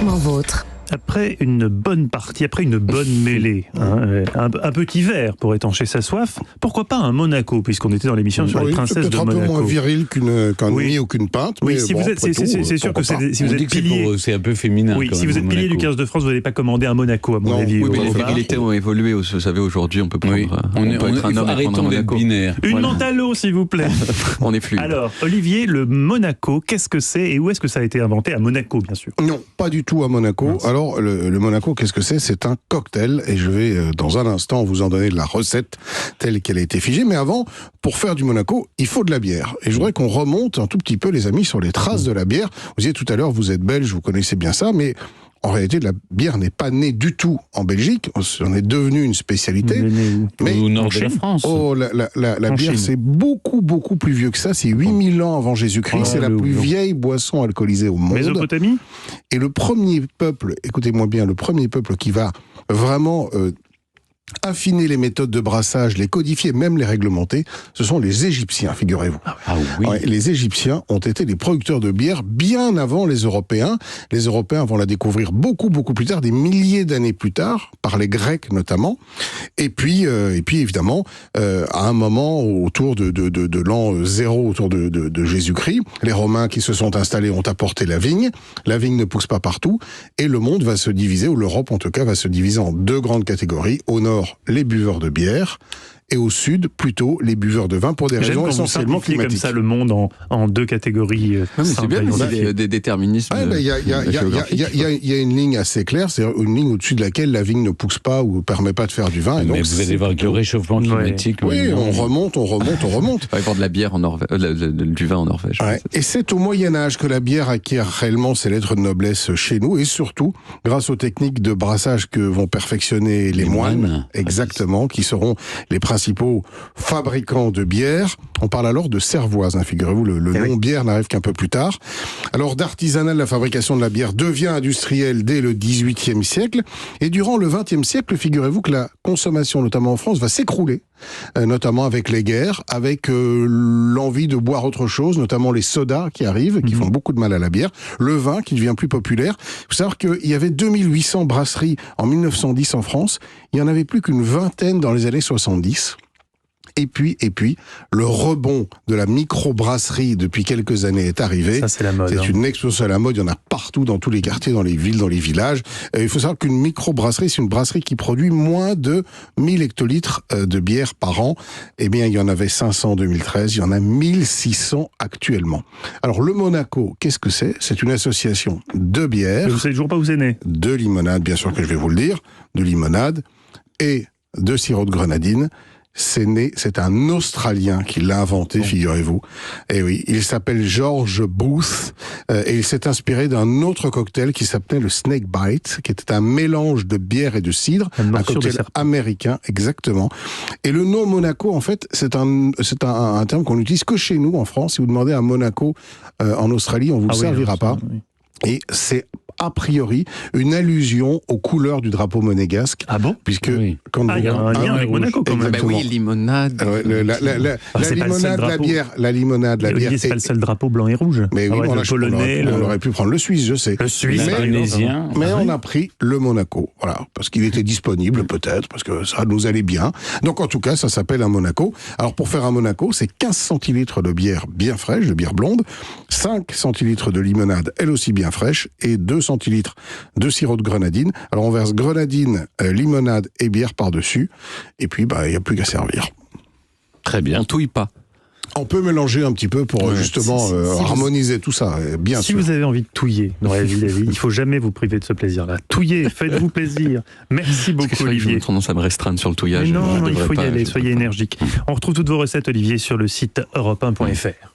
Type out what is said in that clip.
Uniquement vôtre. Après une bonne partie, après une bonne mêlée, un petit verre pour étancher sa soif, pourquoi pas un Monaco, puisqu'on était dans l'émission sur les princesses de Monaco. C'est peut-être un peu moins viril qu'un demi ou qu'une pinte. Oui, mais si bon, vous êtes, c'est sûr que si vous êtes pilier, c'est un peu féminin. Oui, si vous êtes pilier du 15 de France, vous n'allez pas commander un Monaco, à mon avis. Oui, mais les fidélités ont évolué. Vous savez, aujourd'hui, on peut prendre. On peut être un homme et prendre un Monaco. Une menthe à l'eau, s'il vous plaît. On est fluide. Alors, Olivier, le Monaco, qu'est-ce que c'est et où est-ce que ça a été inventé? À Monaco, bien sûr. Non, pas du tout à Monaco. Alors, le Monaco, qu'est-ce que c'est? C'est un cocktail, et je vais dans un instant vous en donner la recette telle qu'elle a été figée. Mais avant, pour faire du Monaco, il faut de la bière. Et je voudrais qu'on remonte un tout petit peu, les amis, sur les traces de la bière. Vous disiez tout à l'heure, vous êtes belge, vous connaissez bien ça, mais en réalité, la bière n'est pas née du tout en Belgique. On est devenu une spécialité. Mais au nord de la France. Oh, la bière, c'est beaucoup, beaucoup plus vieux que ça. C'est 8000 ans avant Jésus-Christ. C'est la plus vieille boisson alcoolisée au monde. Mésopotamie. Et le premier peuple, écoutez-moi bien, le premier peuple qui va vraiment affiner les méthodes de brassage, les codifier, même les réglementer, ce sont les Égyptiens, figurez-vous. Ah oui. Ouais, les Égyptiens ont été les producteurs de bière bien avant les Européens. Les Européens vont la découvrir beaucoup, beaucoup plus tard, des milliers d'années plus tard, par les Grecs notamment. Et puis évidemment, à un moment autour de l'an 0, autour de Jésus-Christ, les Romains qui se sont installés ont apporté la vigne. La vigne ne pousse pas partout, et le monde va se diviser, ou l'Europe en tout cas, va se diviser en deux grandes catégories. Au nord, les buveurs de bière, et au sud, plutôt, les buveurs de vin, pour des raisons essentiellement climatiques. Comme ça le monde en deux catégories. C'est bien, des déterminismes. Il y a une ligne assez claire, c'est une ligne au-dessus de laquelle la vigne ne pousse pas ou ne permet pas de faire du vin. Et mais donc, vous allez voir que le réchauffement climatique... Oui, on remonte. Il va y avoir de la bière en Norvège, du vin en Norvège. Ouais. Et c'est au Moyen-Âge que la bière acquiert réellement ses lettres de noblesse chez nous, et surtout grâce aux techniques de brassage que vont perfectionner les moines, exactement, qui seront les principaux fabricants de bière. On parle alors de cervoise, figurez-vous, le nom bière n'arrive qu'un peu plus tard. Alors d'artisanat, la fabrication de la bière devient industrielle dès le XVIIIe siècle, et durant le XXe siècle, figurez-vous que la consommation, notamment en France, va s'écrouler, notamment avec les guerres, avec l'envie de boire autre chose, notamment les sodas qui arrivent, qui font beaucoup de mal à la bière, le vin qui devient plus populaire. Il faut savoir qu'il y avait 2800 brasseries en 1910 en France, il n'y en avait plus qu'une vingtaine dans les années 70. Et puis, le rebond de la microbrasserie depuis quelques années est arrivé. Ça, c'est la mode. C'est une explosion à la mode. Il y en a partout, dans tous les quartiers, dans les villes, dans les villages. Il faut savoir qu'une microbrasserie, c'est une brasserie qui produit moins de 1000 hectolitres de bière par an. Eh bien, il y en avait 500 en 2013. Il y en a 1600 actuellement. Alors, le Monaco, qu'est-ce que c'est? C'est une association de bière. Vous ne savez toujours pas où c'est né? De limonade, bien sûr que je vais vous le dire. De limonade et de sirop de grenadine. C'est un Australien qui l'a inventé, figurez-vous. Et oui, il s'appelle George Booth, et il s'est inspiré d'un autre cocktail qui s'appelait le Snake Bite, qui était un mélange de bière et de cidre, un cocktail américain, exactement. Et le nom Monaco, en fait, c'est un terme qu'on n'utilise que chez nous, en France. Si vous demandez à Monaco en Australie, on vous le servira pas. Oui. Et c'est a priori une allusion aux couleurs du drapeau monégasque. Ah bon? Puisque quand il y a un lien avec Monaco quand même. Oui, limonade. La limonade, la bière, la limonade, la bière. C'est pas le seul drapeau blanc et rouge. Mais oui, on aurait pu prendre le Suisse, je sais. Le Suisse, mais on a pris le Monaco, voilà, parce qu'il était disponible peut-être, parce que ça nous allait bien. Donc en tout cas, ça s'appelle un Monaco. Alors pour faire un Monaco, c'est 15 centilitres de bière bien fraîche, de bière blonde, 5 centilitres de limonade, elle aussi bien fraîche, et 2 centilitres de sirop de grenadine. Alors on verse grenadine, limonade et bière par-dessus, et puis il n'y a plus qu'à servir. Très bien. On touille pas. On peut mélanger un petit peu pour justement harmoniser tout ça, bien sûr. Si vous avez envie de touiller dans la vie, il ne faut jamais vous priver de ce plaisir-là. Touillez, faites-vous plaisir. Merci beaucoup, Olivier. J'ai tendance à me restreindre sur le touillage. Mais non, il faut y aller, soyez énergique. On retrouve toutes vos recettes, Olivier, sur le site europe1.fr.